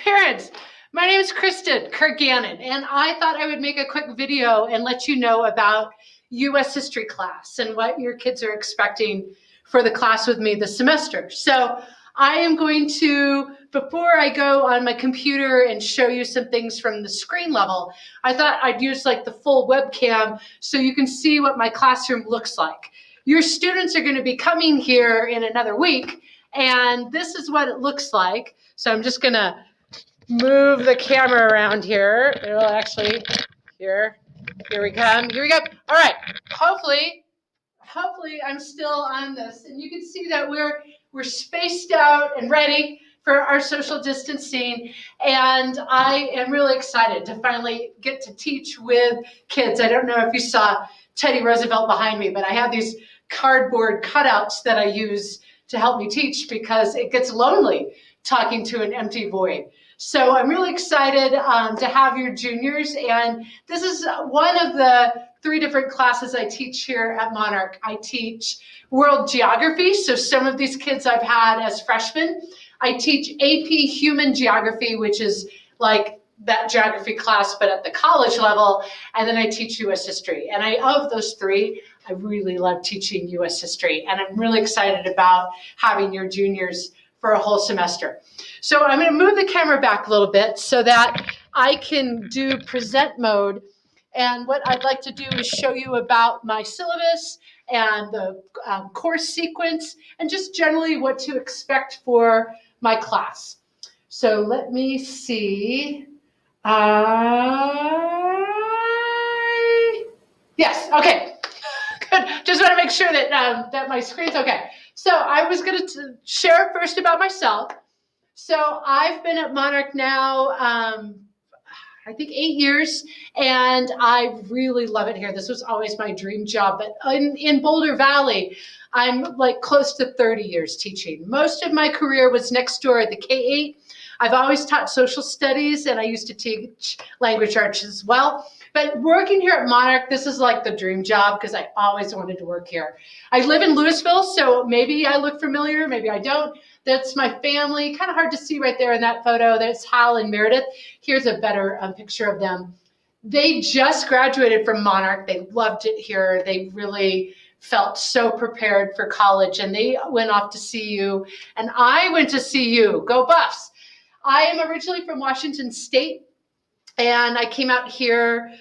Parents, my name is Kristen Kurganon, and I thought I would make a quick video and let you know about U.S. history class and what your kids are expecting for the class with me this semester. So I am going to, before I go on my computer and show you some things from the screen level, I thought I'd use like the full webcam so you can see what my classroom looks like. Your students are going to be coming here in another week, and this is what it looks like. So I'm just going to move the camera around here. It'll actually, here we come. Here we go. All right. Hopefully I'm still on this, and you can see that we're spaced out and ready for our social distancing, and I am really excited to finally get to teach with kids. I don't know if you saw Teddy Roosevelt behind me, but I have these cardboard cutouts that I use to help me teach because it gets lonely talking to an empty void. So I'm really excited to have your juniors, and this is one of the 3 different classes I teach here at Monarch. I teach world geography, so some of these kids I've had as freshmen. I teach AP human geography, which is like that geography class, but at the college level, and then I teach U.S. history. And of those 3, I really love teaching U.S. history, and I'm really excited about having your juniors for a whole semester. So I'm going to move the camera back a little bit so that I can do present mode. And what I'd like to do is show you about my syllabus and the course sequence and just generally what to expect for my class. So let me see. Yes, okay. Good. Just want to make sure that, that my screen's okay. So I was going to share first about myself. So I've been at Monarch now, I think 8 years, and I really love it here. This was always my dream job, but in Boulder Valley, I'm like close to 30 years teaching. Most of my career was next door at the K-8. I've always taught social studies, and I used to teach language arts as well. But working here at Monarch, this is like the dream job because I always wanted to work here. I live in Louisville, so maybe I look familiar, maybe I don't. That's my family. Kind of hard to see right there in that photo. That's Hal and Meredith. Here's a better picture of them. They just graduated from Monarch. They loved it here. They really felt so prepared for college, and they went off to CU, and I went to CU. Go Buffs! I am originally from Washington State, and I came out here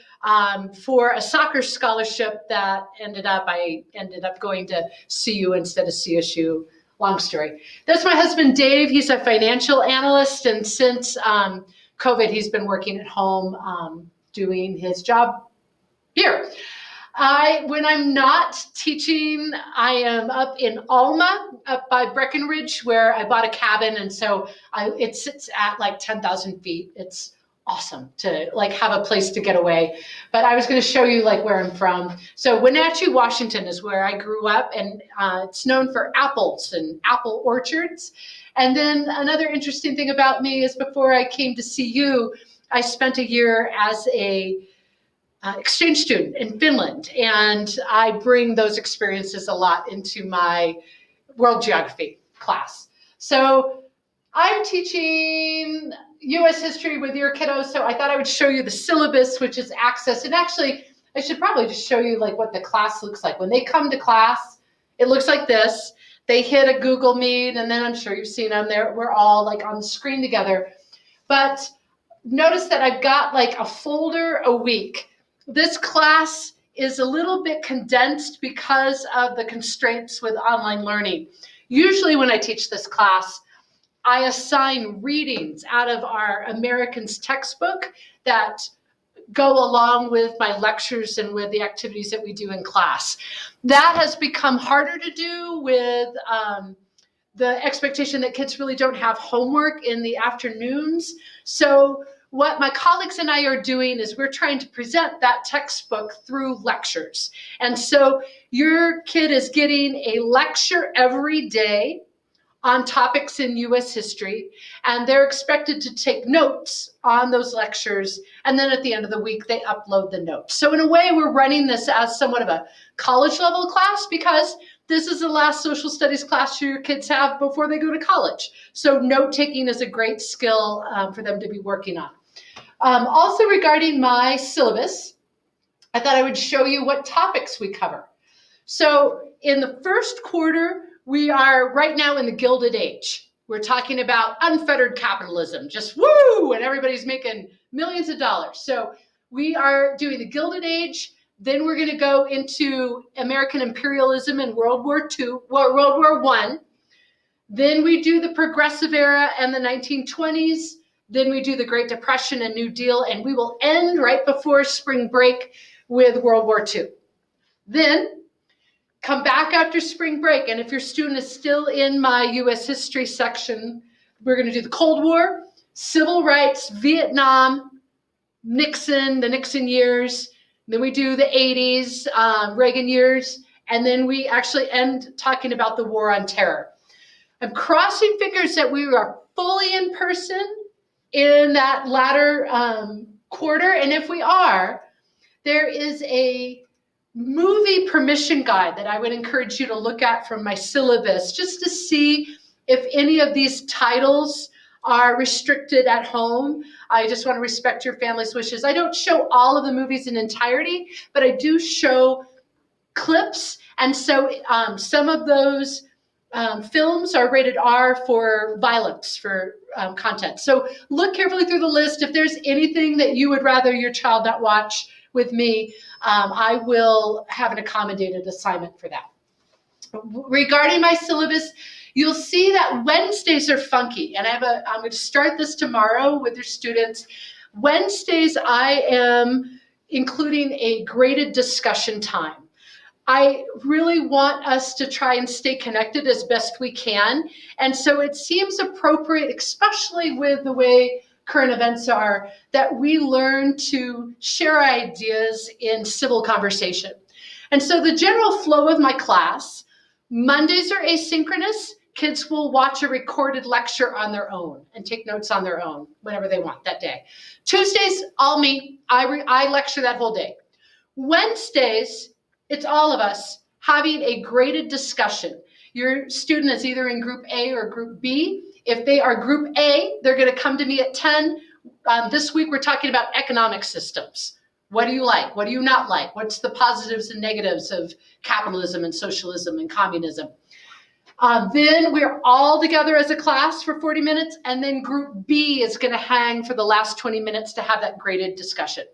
for a soccer scholarship that I ended up going to CU instead of CSU. Long story. That's my husband, Dave. He's a financial analyst, and since COVID, he's been working at home doing his job here. When I'm not teaching, I am up in Alma, up by Breckenridge, where I bought a cabin, and so it sits at like 10,000 feet. It's awesome to like have a place to get away. But I was going to show you like where I'm from. So Wenatchee, Washington is where I grew up, and it's known for apples and apple orchards. And then another interesting thing about me is before I came to CU, I spent a year as a exchange student in Finland, and I bring those experiences a lot into my world geography class. So I'm teaching U.S. history with your kiddos, so I thought I would show you the syllabus, which is access. And actually, I should probably just show you like what the class looks like. When they come to class, it looks like this. They hit a Google Meet, and then I'm sure you've seen them there. We're all like on the screen together. But notice that I've got like a folder a week. This class is a little bit condensed because of the constraints with online learning. Usually when I teach this class, I assign readings out of our Americans textbook that go along with my lectures and with the activities that we do in class. That has become harder to do with the expectation that kids really don't have homework in the afternoons. So what my colleagues and I are doing is we're trying to present that textbook through lectures. And so your kid is getting a lecture every day on topics in U.S. history, and they're expected to take notes on those lectures, and then at the end of the week, they upload the notes. So in a way, we're running this as somewhat of a college level class because this is the last social studies class your kids have before they go to college. So note taking is a great skill for them to be working on. Also regarding my syllabus, I thought I would show you what topics we cover. So in the first quarter, we are right now in the Gilded Age. We're talking about unfettered capitalism, just woo, and everybody's making millions of dollars. So we are doing the Gilded Age. Then we're going to go into American imperialism and World War I. Then we do the Progressive Era and the 1920s. Then we do the Great Depression and New Deal, and we will end right before spring break with World War II. Then come back after spring break, and if your student is still in my U.S. history section, we're going to do the Cold War, civil rights, Vietnam, Nixon, the Nixon years. Then we do the 80s, Reagan years, and then we actually end talking about the War on Terror. I'm crossing fingers that we are fully in person in that latter quarter, and if we are, there is a movie permission guide that I would encourage you to look at from my syllabus, just to see if any of these titles are restricted at home. I just want to respect your family's wishes. I don't show all of the movies in entirety, but I do show clips. And so some of those films are rated R for violence, for content. So look carefully through the list. If there's anything that you would rather your child not watch with me, I will have an accommodated assignment for that. Regarding my syllabus, you'll see that Wednesdays are funky, and I'm going to start this tomorrow with your students. Wednesdays, I am including a graded discussion time. I really want us to try and stay connected as best we can. And so it seems appropriate, especially with the way current events are, that we learn to share ideas in civil conversation. And so the general flow of my class, Mondays are asynchronous. Kids will watch a recorded lecture on their own and take notes on their own whenever they want that day. Tuesdays, all me. I lecture that whole day. Wednesdays, it's all of us having a graded discussion. Your student is either in group A or group B. If they are group A, they're going to come to me at 10. This week, we're talking about economic systems. What do you like? What do you not like? What's the positives and negatives of capitalism and socialism and communism? Then we're all together as a class for 40 minutes, and then group B is going to hang for the last 20 minutes to have that graded discussion.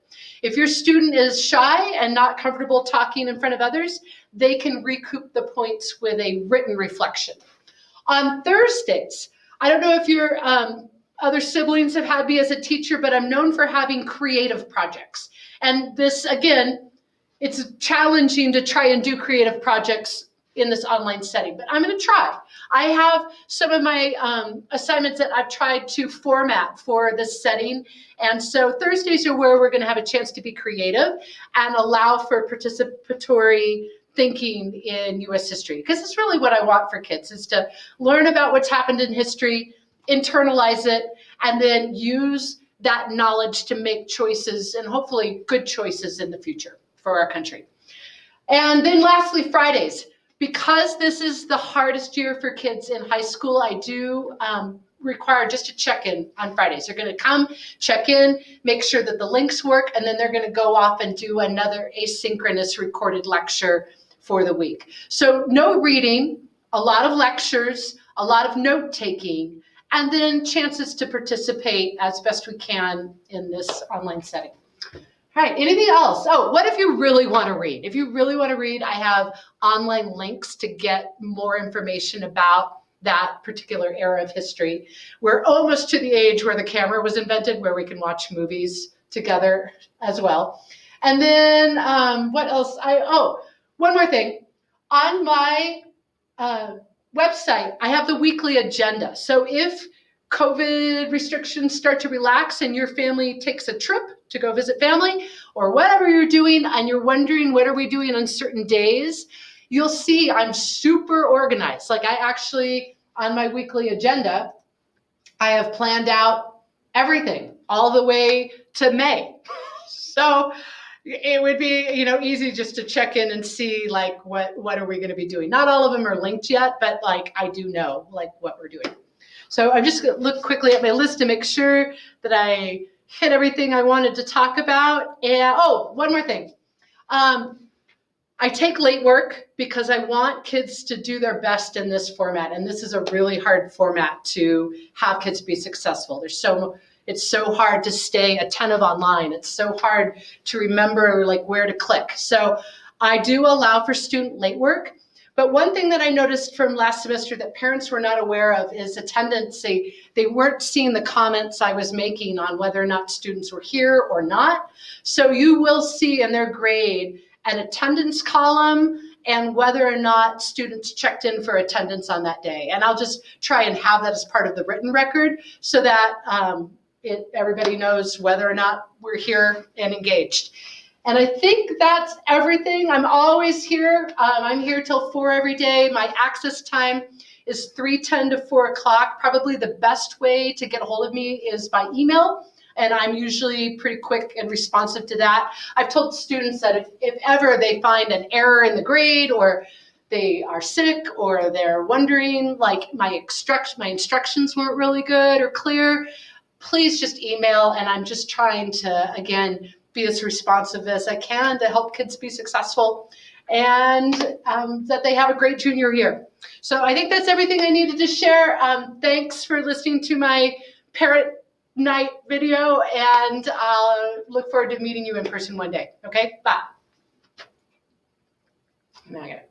If your student is shy and not comfortable talking in front of others, they can recoup the points with a written reflection. On Thursdays, I don't know if your other siblings have had me as a teacher, but I'm known for having creative projects. And this, again, it's challenging to try and do creative projects in this online setting, but I'm going to try. I have some of my assignments that I've tried to format for this setting. And so Thursdays are where we're going to have a chance to be creative and allow for participatory thinking in U.S. history, because it's really what I want for kids, is to learn about what's happened in history, internalize it, and then use that knowledge to make choices, and hopefully good choices in the future for our country. And then lastly, Fridays. Because this is the hardest year for kids in high school, I do require just a check-in on Fridays. They're going to come, check in, make sure that the links work, and then they're going to go off and do another asynchronous recorded lecture for the week. So no reading, a lot of lectures, a lot of note-taking, and then chances to participate as best we can in this online setting. All right, anything else? Oh, what if you really want to read? If you really want to read, I have online links to get more information about that particular era of history. We're almost to the age where the camera was invented, where we can watch movies together as well. And then what else? One more thing. On my website, I have the weekly agenda. So if COVID restrictions start to relax and your family takes a trip to go visit family, or whatever you're doing, and you're wondering what are we doing on certain days, you'll see I'm super organized. Like I actually, on my weekly agenda, I have planned out everything all the way to May. So it would be, easy just to check in and see like what are we going to be doing. Not all of them are linked yet, but like I do know like what we're doing. So I'm just going to look quickly at my list to make sure that I hit everything I wanted to talk about. And oh, one more thing. I take late work because I want kids to do their best in this format. And this is a really hard format to have kids be successful. It's so hard to stay attentive online. It's so hard to remember like where to click. So I do allow for student late work. But one thing that I noticed from last semester that parents were not aware of is attendance. They weren't seeing the comments I was making on whether or not students were here or not. So you will see in their grade an attendance column and whether or not students checked in for attendance on that day. And I'll just try and have that as part of the written record so that everybody knows whether or not we're here and engaged. And I think that's everything. I'm always here. I'm here till 4 every day. My access time is 3:10 to 4 o'clock. Probably the best way to get a hold of me is by email. And I'm usually pretty quick and responsive to that. I've told students that if ever they find an error in the grade or they are sick or they're wondering like my instructions weren't really good or clear, please just email. And I'm just trying to, again, be as responsive as I can to help kids be successful and that they have a great junior year. So I think that's everything I needed to share. Thanks for listening to my parent night video, and I'll look forward to meeting you in person one day. Okay, bye. Now I got it.